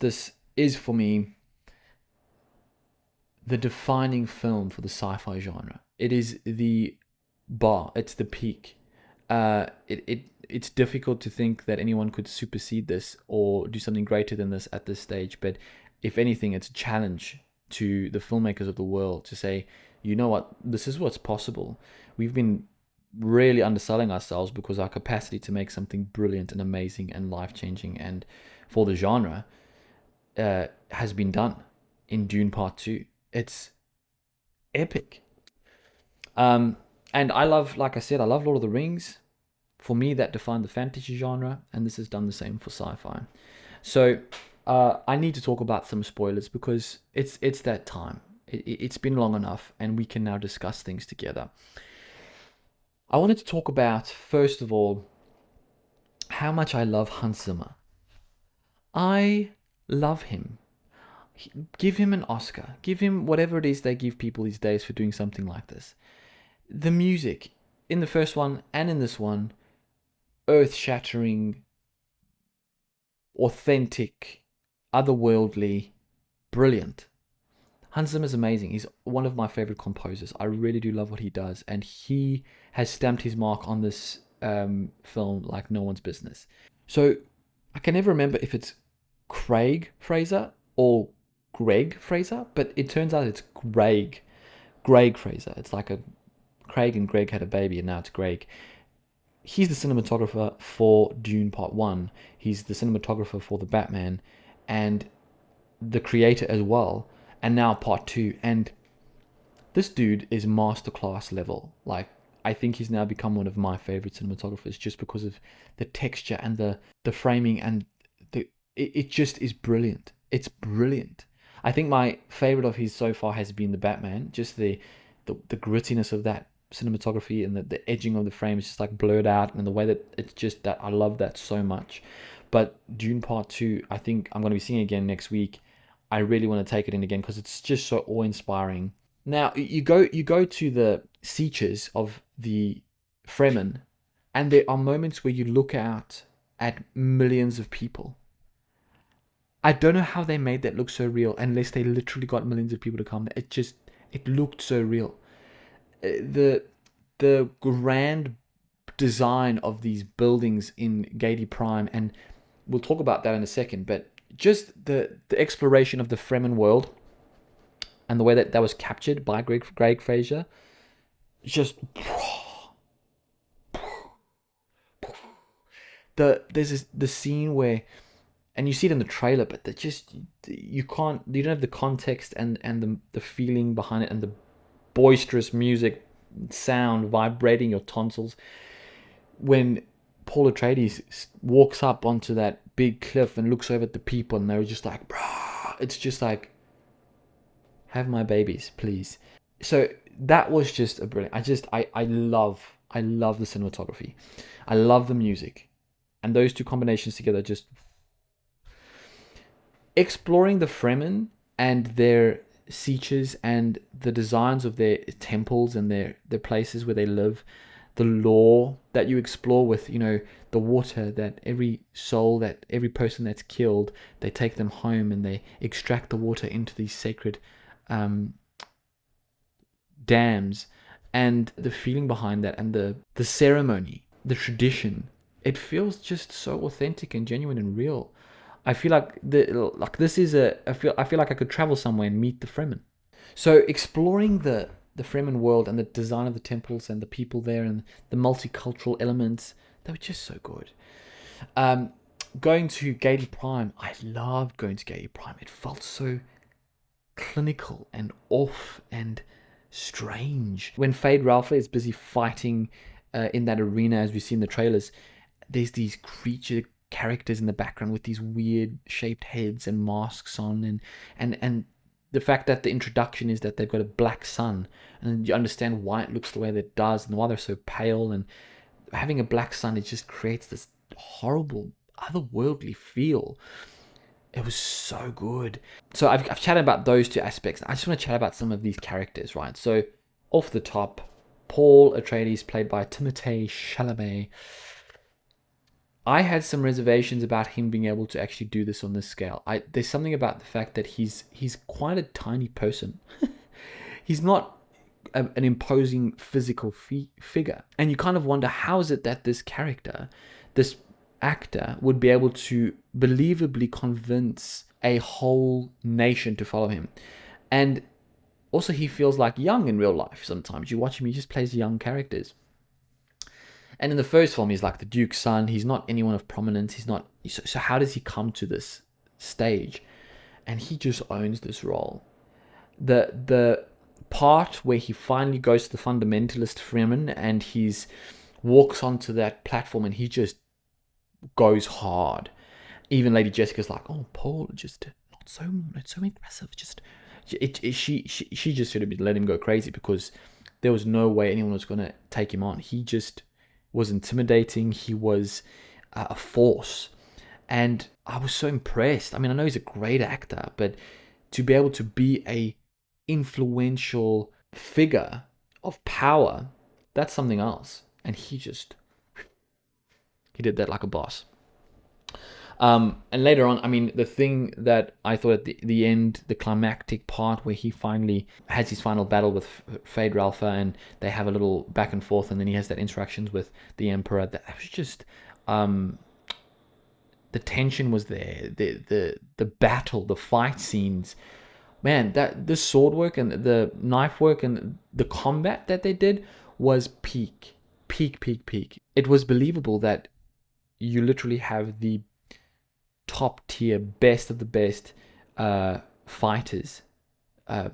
this is for me the defining film for the sci-fi genre. It is the bar. It's the peak. It's difficult to think that anyone could supersede this or do something greater than this at this stage. But if anything, it's a challenge to the filmmakers of the world to say, you know what, this is what's possible. We've been really underselling ourselves because our capacity to make something brilliant and amazing and life changing and for the genre has been done in Dune Part 2. It's epic. And I love, like I said, I love Lord of the Rings. For me, that defined the fantasy genre, and this has done the same for sci-fi. So I need to talk about some spoilers because it's that time. It's been long enough, and we can now discuss things together. I wanted to talk about, first of all, how much I love Hans Zimmer. I love him. Give him an Oscar. Give him whatever it is they give people these days for doing something like this. The music in the first one and in this one, earth-shattering, authentic, otherworldly, brilliant. Hans Zimmer is amazing. He's one of my favorite composers. I really do love what he does, and he has stamped his mark on this film like no one's business. So I can never remember if it's Craig Fraser or Greg Fraser, but it turns out it's Greg Fraser. It's like a Craig and Greg had a baby, and now it's Greg. He's the cinematographer for Dune Part 1. He's the cinematographer for The Batman, and the creator as well, and now Part 2. And this dude is masterclass level. Like, I think he's now become one of my favorite cinematographers just because of the texture and the framing, and it just is brilliant. It's brilliant. I think my favorite of his so far has been The Batman. Just the grittiness of that cinematography and the edging of the frame is just like blurred out, and the way that it's just that I love that so much. But Dune Part 2, I think I'm going to be seeing again next week. I really want to take it in again because it's just so awe-inspiring. Now you go to the Seaches of the Fremen, and there are moments where you look out at millions of people. I don't know how they made that look so real unless they literally got millions of people to come. It looked so real. The grand design of these buildings in Gadi Prime, and we'll talk about that in a second, but just the exploration of the Fremen world and the way that was captured by Greg Fraser, just there's the scene where, and you see it in the trailer, but you don't have the context and the feeling behind it, and the boisterous music, sound vibrating your tonsils when Paul Atreides walks up onto that big cliff and looks over at the people, and they're just like, bruh, it's just like, have my babies, please. So that was just a brilliant. I love the cinematography. I love the music, and those two combinations together, just exploring the Fremen and their Seaches and the designs of their temples and their places where they live, the lore that you explore with, the water, that every soul, that every person that's killed, they take them home and they extract the water into these sacred dams, and the feeling behind that, and the ceremony, the tradition. It feels just so authentic and genuine and real. I feel like I feel like I could travel somewhere and meet the Fremen. So exploring the Fremen world and the design of the temples and the people there and the multicultural elements, they were just so good. Going to Gadi Prime, I loved going to Gadi Prime. It felt so clinical and off and strange. When Fade Ralph is busy fighting in that arena, as we see in the trailers, there's these creature characters in the background with these weird shaped heads and masks on, and the fact that the introduction is that they've got a black sun, and you understand why it looks the way that it does and why they're so pale, and having a black sun, it just creates this horrible otherworldly feel. It was so good. So I've chatted about those two aspects. I just want to chat about some of these characters, right? So off the top, Paul Atreides, played by Timothée Chalamet. I had some reservations about him being able to actually do this on this scale. There's something about the fact that he's quite a tiny person. He's not an imposing physical figure, and you kind of wonder how is it that this character, this actor, would be able to believably convince a whole nation to follow him. And also, he feels like young in real life sometimes. You watch him, he just plays young characters. And in the first film, he's like the Duke's son. He's not anyone of prominence. He's not. So how does he come to this stage? And he just owns this role. The part where he finally goes to the fundamentalist Fremen and he's walks onto that platform and he just goes hard. Even Lady Jessica's like, "Oh, Paul, just not so aggressive. Just she just should have let him go crazy because there was no way anyone was going to take him on. He just was intimidating. He was a force, and I was so impressed. I mean, I know he's a great actor, but to be able to be a influential figure of power, that's something else. And he did that like a boss. And later on, I mean, the thing that I thought at the end, the climactic part where he finally has his final battle with Fade Ralpha and they have a little back and forth, and then he has that interactions with the Emperor. That was just, the tension was there. The battle, the fight scenes, man, the sword work and the knife work and the combat that they did was peak. It was believable that you literally have the top tier, best of the best fighters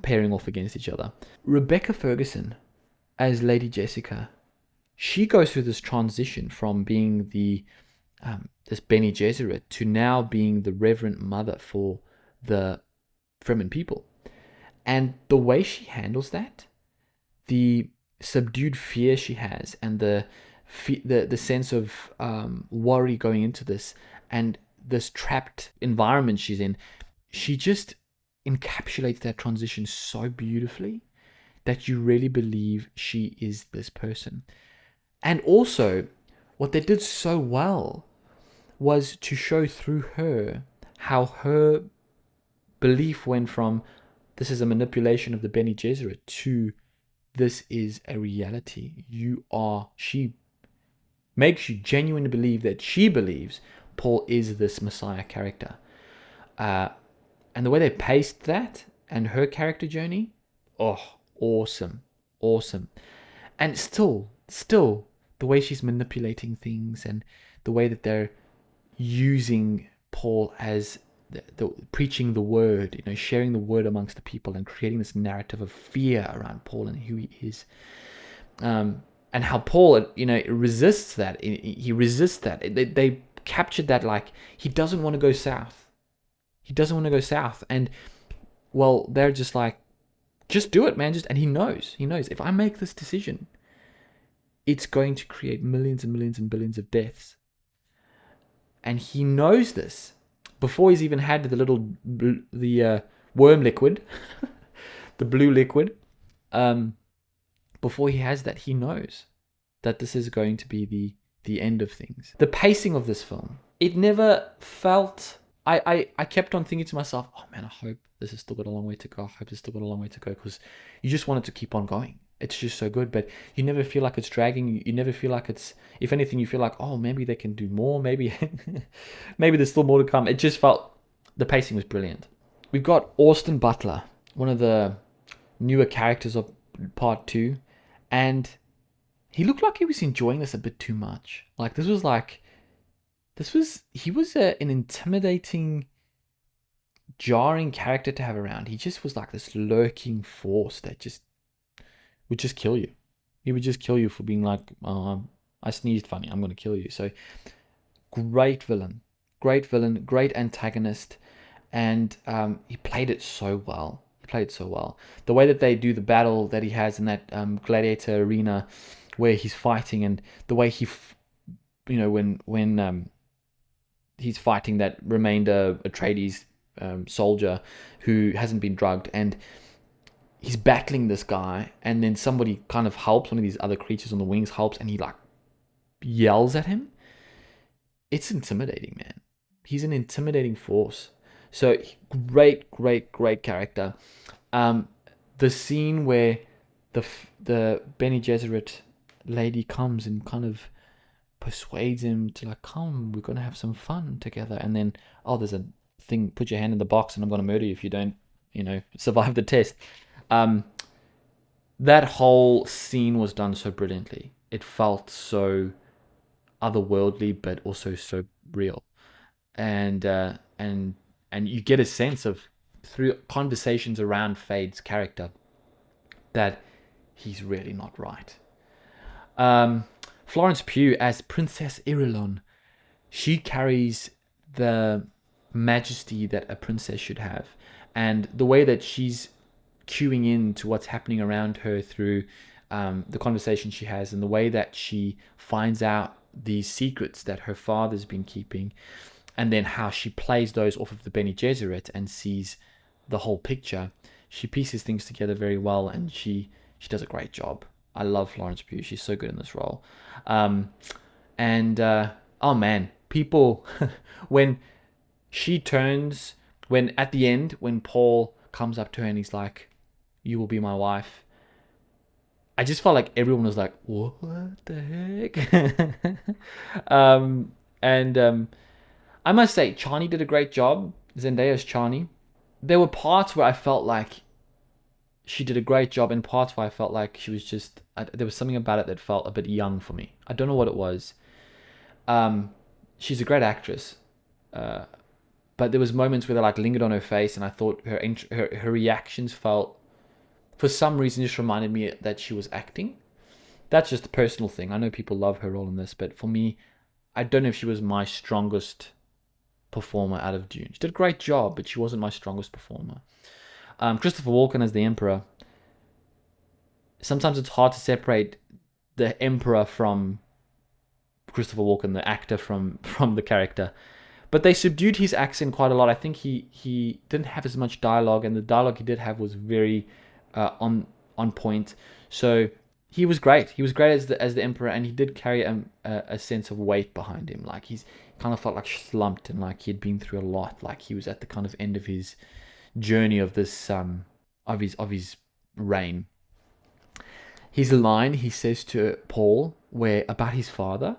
pairing off against each other. Rebecca Ferguson as Lady Jessica, she goes through this transition from being the this Bene Gesserit to now being the Reverend Mother for the Fremen people. And the way she handles that, the subdued fear she has, and the sense of worry going into this, and this trapped environment she's in, she just encapsulates that transition so beautifully that you really believe she is this person. And also, what they did so well was to show through her how her belief went from this is a manipulation of the Bene Gesserit to this is a reality. She makes you genuinely believe that she believes Paul is this Messiah character. And the way they paced that and her character journey, awesome. And still, the way she's manipulating things and the way that they're using Paul as the preaching the word, sharing the word amongst the people and creating this narrative of fear around Paul and who he is. And how Paul, resists that. He resists that. They captured that, like, he doesn't want to go south. And, well, they're just like, just do it, man. And he knows if I make this decision, it's going to create millions and millions and billions of deaths. And he knows this before he's even had the worm liquid, the blue liquid. Before he has that, he knows that this is going to be the end of things. The pacing of this film, it never felt... I kept on thinking to myself, oh man, I hope this has still got a long way to go. Because you just want it to keep on going. It's just so good, but you never feel like it's dragging. You never feel like it's... If anything, you feel like, oh, maybe they can do more. Maybe there's still more to come. It just felt... The pacing was brilliant. We've got Austin Butler, one of the newer characters of part 2, and he looked like he was enjoying this a bit too much. Like, he was an intimidating, jarring character to have around. He just was like this lurking force that just would just kill you. He would just kill you for being like, oh, I sneezed funny, I'm going to kill you. So, great villain, great antagonist, and he played it so well. The way that they do the battle that he has in that gladiator arena where he's fighting, and the way he, when he's fighting that remainder Atreides soldier who hasn't been drugged, and he's battling this guy, and then somebody kind of helps, one of these other creatures on the wings helps, and he like yells at him. it's intimidating, man. He's an intimidating force. So great, great, great character. Um, the scene where the Bene Gesserit lady comes and kind of persuades him to like, come, we're gonna have some fun together, and then, oh, there's a thing, put your hand in the box and I'm gonna murder you if you don't, survive the test. Um, that whole scene was done so brilliantly. It felt so otherworldly, but also so real, and and you get a sense of through conversations around Fade's character that he's really not right. Um, Florence Pugh as Princess Irulan, she carries the majesty that a princess should have, and the way that she's cueing in to what's happening around her through the conversation she has, and the way that she finds out these secrets that her father's been keeping, and then how she plays those off of the Bene Gesserit and sees the whole picture. She pieces things together very well, and she does a great job. I love Florence Pugh. She's so good in this role. Um, and oh man, people when she turns, when at the end when Paul comes up to her and he's like, "You will be my wife." I just felt like everyone was like, "What the heck?" And I must say, Chani did a great job. Zendaya's Chani. There were parts where I felt like she did a great job, and parts where I felt like she was just, there was something about it that felt a bit young for me. I don't know what it was. She's a great actress, but there was moments where they like lingered on her face, and I thought her reactions felt, for some reason, just reminded me that she was acting. That's just a personal thing. I know people love her role in this, but for me, I don't know if she was my strongest performer out of Dune. She did a great job, but she wasn't my strongest performer. Christopher Walken as the Emperor. Sometimes it's hard to separate the Emperor from Christopher Walken, the actor, from the character. But they subdued his accent quite a lot. I think he didn't have as much dialogue, and the dialogue he did have was very on point. So he was great. He was great as the Emperor, and he did carry a sense of weight behind him. Like he's kind of felt like slumped, and like he had been through a lot. Like he was at the kind of end of his journey of this of his reign. His line he says to Paul, where about his father,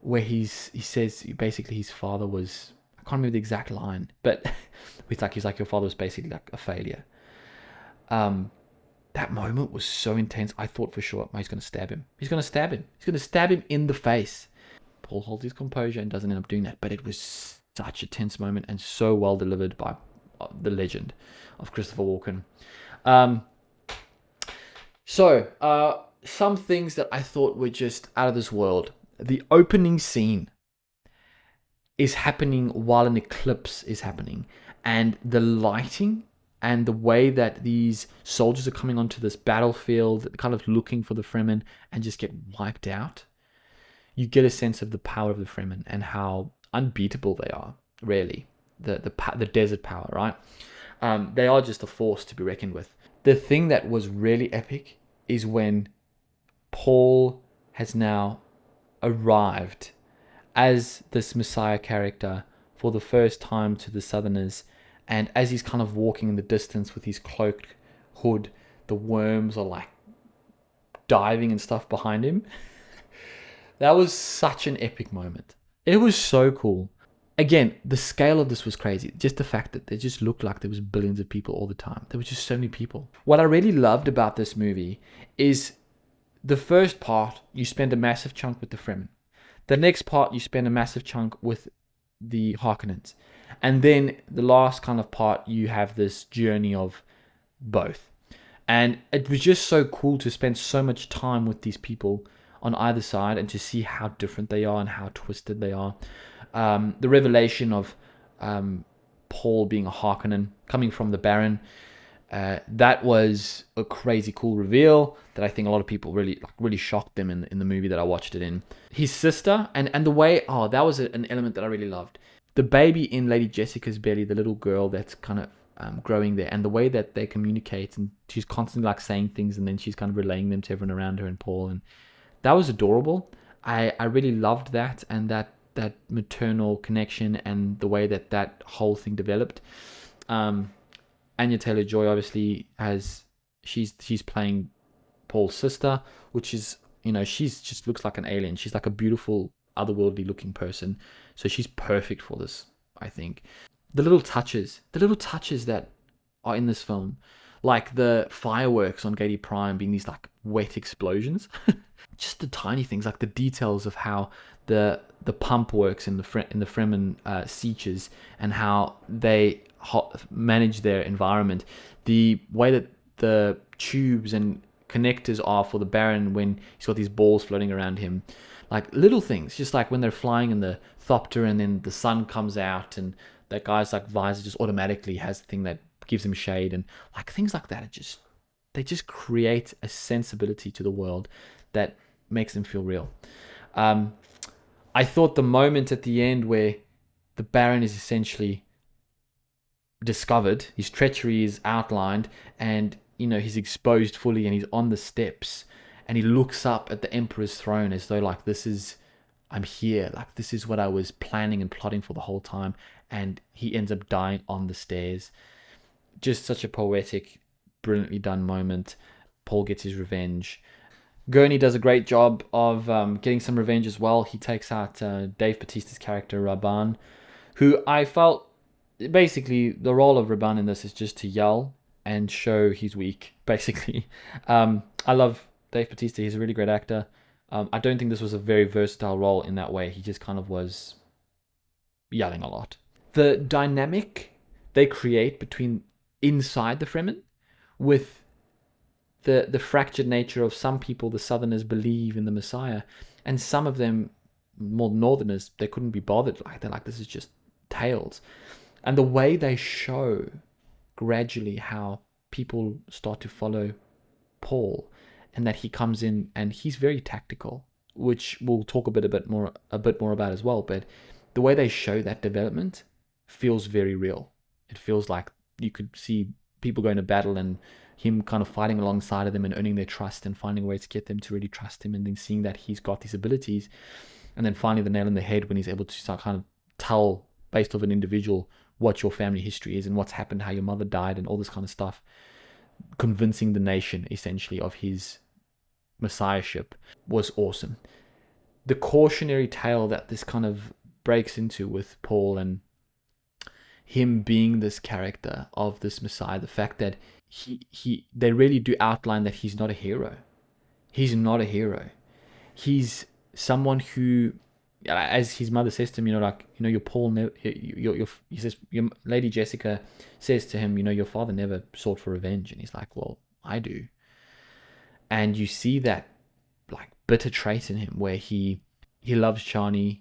where he says basically his father was, I can't remember the exact line, but he's like your father was basically like a failure. That moment was so intense. I thought for sure, he's going to stab him. He's going to stab him. He's going to stab him in the face. Paul holds his composure and doesn't end up doing that. But it was such a tense moment and so well delivered by the legend of Christopher Walken. So some things that I thought were just out of this world. The opening scene is happening while an eclipse is happening. And the lighting and the way that these soldiers are coming onto this battlefield, kind of looking for the Fremen and just get wiped out, you get a sense of the power of the Fremen and how unbeatable they are, really. The desert power, right? They are just a force to be reckoned with. The thing that was really epic is when Paul has now arrived as this Messiah character for the first time to the Southerners, and as he's kind of walking in the distance with his cloaked hood, the worms are like diving and stuff behind him. That was such an epic moment. It was so cool. Again, the scale of this was crazy. Just the fact that it just looked like there was billions of people all the time. There was just so many people. What I really loved about this movie is the first part, you spend a massive chunk with the Fremen. The next part, you spend a massive chunk with the Harkonnens. And then the last kind of part, you have this journey of both. And it was just so cool to spend so much time with these people on either side and to see how different they are and how twisted they are. The revelation of Paul being a Harkonnen, coming from the Baron, that was a crazy cool reveal that I think a lot of people really shocked them in the movie that I watched it in. His sister, and the way, that was an element that I really loved. The baby in Lady Jessica's belly, the little girl that's kind of growing there, and the way that they communicate, and she's constantly like saying things, and then she's kind of relaying them to everyone around her and Paul, and that was adorable. I really loved that, and that that maternal connection and the way that that whole thing developed. Um, Anya Taylor-Joy obviously she's playing Paul's sister, which is, she's just looks like an alien. She's like a beautiful otherworldly looking person, so she's perfect for this, I think. The little touches that are in this film, like the fireworks on Gady Prime being these like wet explosions, just the tiny things, like the details of how the pump works in the Fremen sieges, and how they manage their environment, the way that the tubes and connectors are for the Baron when he's got these balls floating around him, like little things, just like when they're flying in the Thopter and then the sun comes out and that guy's like visor just automatically has the thing that gives him shade, and like things like that. They just create a sensibility to the world that makes them feel real. I thought the moment at the end where the Baron is essentially discovered, his treachery is outlined, and he's exposed fully, and he's on the steps, and he looks up at the Emperor's throne as though like, I'm here, like this is what I was planning and plotting for the whole time, and he ends up dying on the stairs. Just such a poetic, brilliantly done moment. Paul gets his revenge. Gurney does a great job of getting some revenge as well. He takes out Dave Bautista's character, Raban, who I felt, basically, the role of Raban in this is just to yell and show he's weak, basically. I love Dave Bautista. He's a really great actor. I don't think this was a very versatile role in that way. He just kind of was yelling a lot. The dynamic they create between inside the Fremen, with the fractured nature of some people, the Southerners believe in the Messiah, and some of them, more Northerners, they couldn't be bothered. Like, they're like, this is just tales. And the way they show gradually how people start to follow Paul, and that he comes in and he's very tactical, which we'll talk a bit more about as well. But the way they show that development feels very real. It feels like you could see people going to battle and him kind of fighting alongside of them and earning their trust and finding ways to get them to really trust him, and then seeing that he's got these abilities, and then finally the nail in the head when he's able to start kind of tell, based off an individual, what your family history is and what's happened, how your mother died and all this kind of stuff, convincing the nation essentially of his messiahship, was awesome. The cautionary tale that this kind of breaks into with Paul and him being this character of this Messiah, the fact that they really do outline that he's not a hero. He's not a hero. He's someone who, as his mother says to him, your Paul, he says, your Lady Jessica says to him, your father never sought for revenge, and he's like, well, I do. And you see that like bitter trait in him where he loves Chani,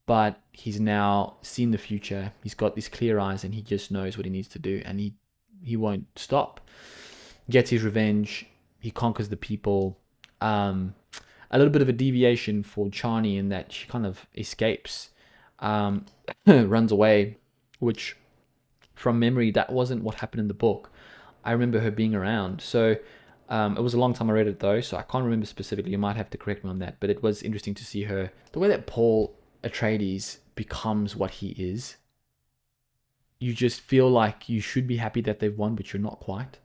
but he's now seen the future. He's got these clear eyes and he just knows what he needs to do, and he won't stop. Gets his revenge. He conquers the people. A little bit of a deviation for Chani in that she kind of escapes, runs away, which from memory, that wasn't what happened in the book. I remember her being around. So it was a long time I read it though, so I can't remember specifically. You might have to correct me on that. But it was interesting to see her. The way that Paul Atreides becomes what he is, you just feel like you should be happy that they've won, but you're not quite.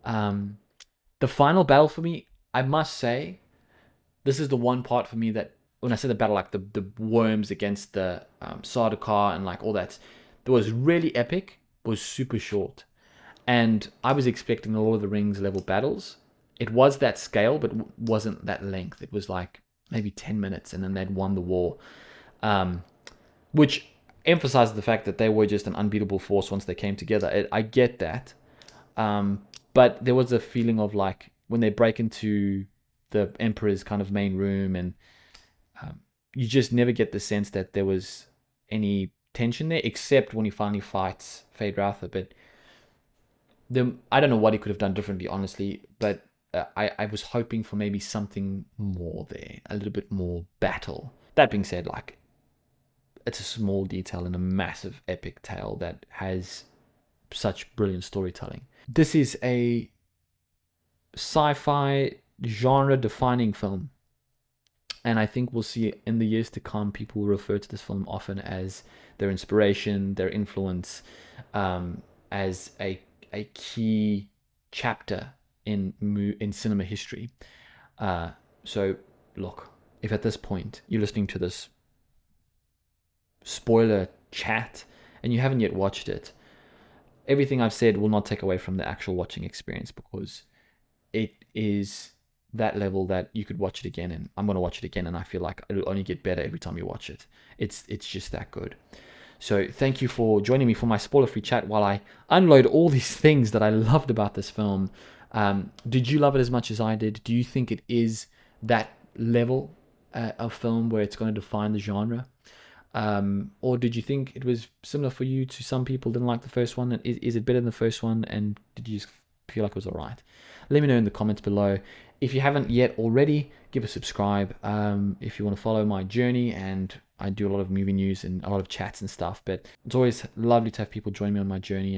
The final battle for me, I must say, this is the one part for me that, when I say the battle, like the worms against the Sardaukar and like all that was really epic, but was super short. And I was expecting a Lord of the Rings level battles. It was that scale, but wasn't that length. It was like maybe 10 minutes and then they'd won the war. Which emphasizes the fact that they were just an unbeatable force once they came together. I get that. But there was a feeling of like when they break into the Emperor's kind of main room, and you just never get the sense that there was any tension there, except when he finally fights Feyd-Rautha. But I don't know what he could have done differently, honestly, but I was hoping for maybe something more there, a little bit more battle. That being said, like, it's a small detail in a massive epic tale that has such brilliant storytelling. This is a sci-fi genre-defining film, And I think we'll see in the years to come, people will refer to this film often as their inspiration, their influence, as a key chapter in cinema history. So look, if at this point you're listening to this spoiler chat and you haven't yet watched it, everything I've said will not take away from the actual watching experience, because it is that level that you could watch it again, and I'm going to watch it again, and I feel like it'll only get better every time you watch it. It's just that good. So thank you for joining me for my spoiler-free chat while I unload all these things that I loved about this film. Did you love it as much as I did? Do you think it is that level of film where it's going to define the genre? Or did you think it was similar for you to some people didn't like the first one? Is it better than the first one? And did you just feel like it was all right? Let me know in the comments below. If you haven't yet already, give a subscribe. If you want to follow my journey, and I do a lot of movie news and a lot of chats and stuff, but it's always lovely to have people join me on my journey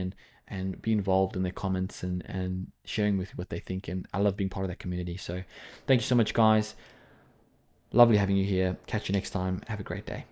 and be involved in their comments and sharing with me what they think. And I love being part of that community. So thank you so much, guys. Lovely having you here. Catch you next time. Have a great day.